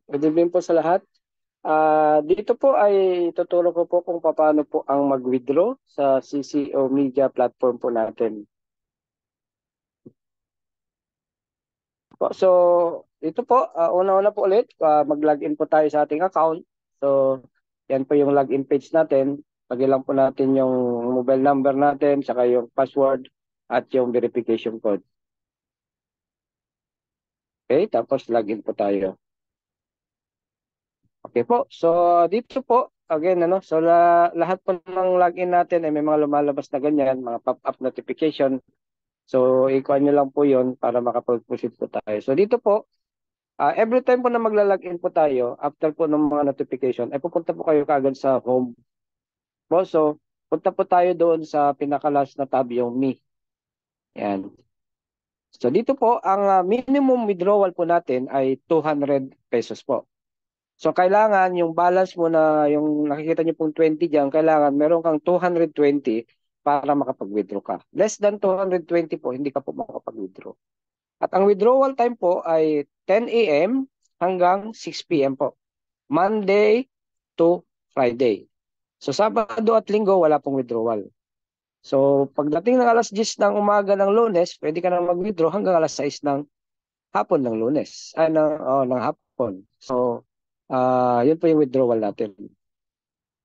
Good evening po sa lahat. Dito po ay tuturo ko po kung paano po ang mag-withdraw sa CCO Media platform po natin. So, dito po, una-una po ulit, mag-login po tayo sa ating account. So, yan po yung login page natin. Lagyan lang po natin yung mobile number natin, saka yung password at yung verification code. Okay, tapos login po tayo. Okay po. So dito po, again so lahat po ng login natin ay may mga lumalabas na ganyan, mga pop-up notification. So ikuha nyo lang po 'yon para makapag-proceed po tayo. So dito po, every time po na magla-login po tayo, after po ng mga notification, ay pupunta po kayo kaagad sa home po. So punta po tayo doon sa pinaka-last na tab, yung Me. Yan. So dito po, ang minimum withdrawal po natin ay 200 pesos po. So kailangan yung balance mo na yung nakikita niyo pong 20 diyan, kailangan meron kang 220 para makapag-withdraw ka. Less than 220 po, hindi ka po makapag-withdraw. At ang withdrawal time po ay 10 a.m. hanggang 6 p.m. po. Monday to Friday. So Sabado at Linggo wala pong withdrawal. So pagdating ng alas 10 ng umaga ng Lunes, pwede ka na mag-withdraw hanggang alas 6 ng hapon ng Lunes. Ng hapon. So yun po yung withdrawal natin.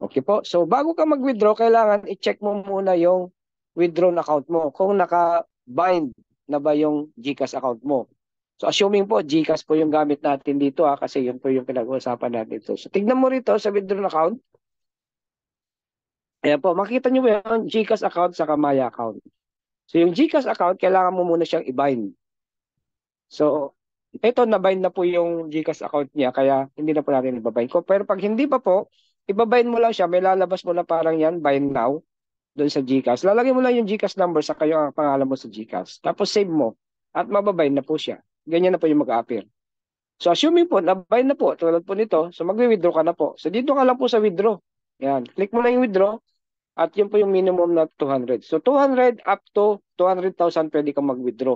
Okay po. So bago ka mag-withdraw, kailangan i-check mo muna yung withdrawn account mo. Kung naka-bind na ba yung GCash account mo. So assuming po, GCash po yung gamit natin dito kasi yun po yung pinag-uusapan natin dito. So tignan mo rito sa withdrawn account. Ayan po, makita nyo yung GCash account sa Maya account. So yung GCash account, kailangan mo muna siyang i-bind. So ito, na-bind na po yung GCash account niya, kaya hindi na po natin ibabind ko. Pero pag hindi pa po, ibabind mo lang siya, may lalabas mo na parang yan, bind now, doon sa GCash. Lalagay mo lang yung GCash number sa kayo ang pangalan mo sa GCash. Tapos save mo, at mababind na po siya. Ganyan na po yung mag-appear. So assuming po, na-bind na po, tulad po nito, so mag-withdraw ka na po. So dito ka lang po sa withdraw. Yan, click mo na yung withdraw, at yun po yung minimum na 200. So 200 up to 200,000 pwede kang mag-withdraw.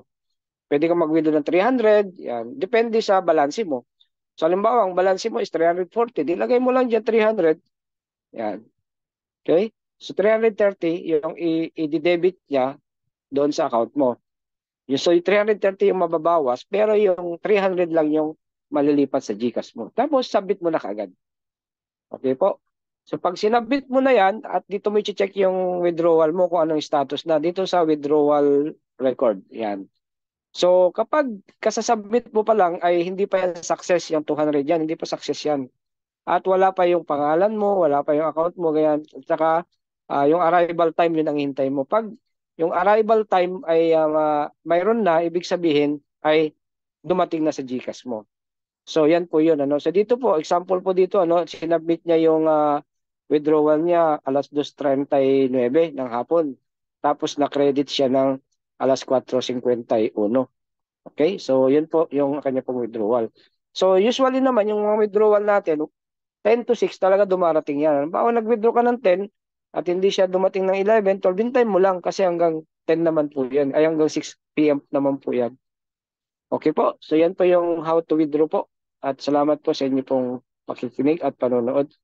Pwede kang mag-withdraw ng 300, yan. Depende sa balance mo. So, halimbawa, ang balance mo is 340, dilagay mo lang dyan 300, yan. Okay? So, 330, yung i-debit niya doon sa account mo. So, yung 330 yung mababawas, pero yung 300 lang yung malilipat sa GCash mo. Tapos, submit mo na kagad. Okay po? So, pag sinabit mo na yan, at dito mo i-check yung withdrawal mo kung anong status na, dito sa withdrawal record. Yan. So kapag kasasubmit mo pa lang ay hindi pa yan success yung 200 yan, hindi pa success yan. At wala pa yung pangalan mo, wala pa yung account mo, ganyan. At saka yung arrival time yun ang hintay mo. Pag yung arrival time ay mayroon na, ibig sabihin ay dumating na sa GCash mo. So yan po yun. So dito po, example po dito, sinubmit niya yung withdrawal niya alas 2:39 ng hapon. Tapos na-credit siya ng alas 4:51. Okay? So, yun po yung kanya pong withdrawal. So, usually naman, yung mga withdrawal natin, 10 to 6 talaga dumarating yan. Baka nag-withdraw ka ng 10 at hindi siya dumating ng 11, 12, time mo lang kasi hanggang 10 naman po yan. Ay, hanggang 6 p.m. naman po yan. Okay po. So, yan po yung how to withdraw po. At salamat po sa inyo pong pakikinig at panonood.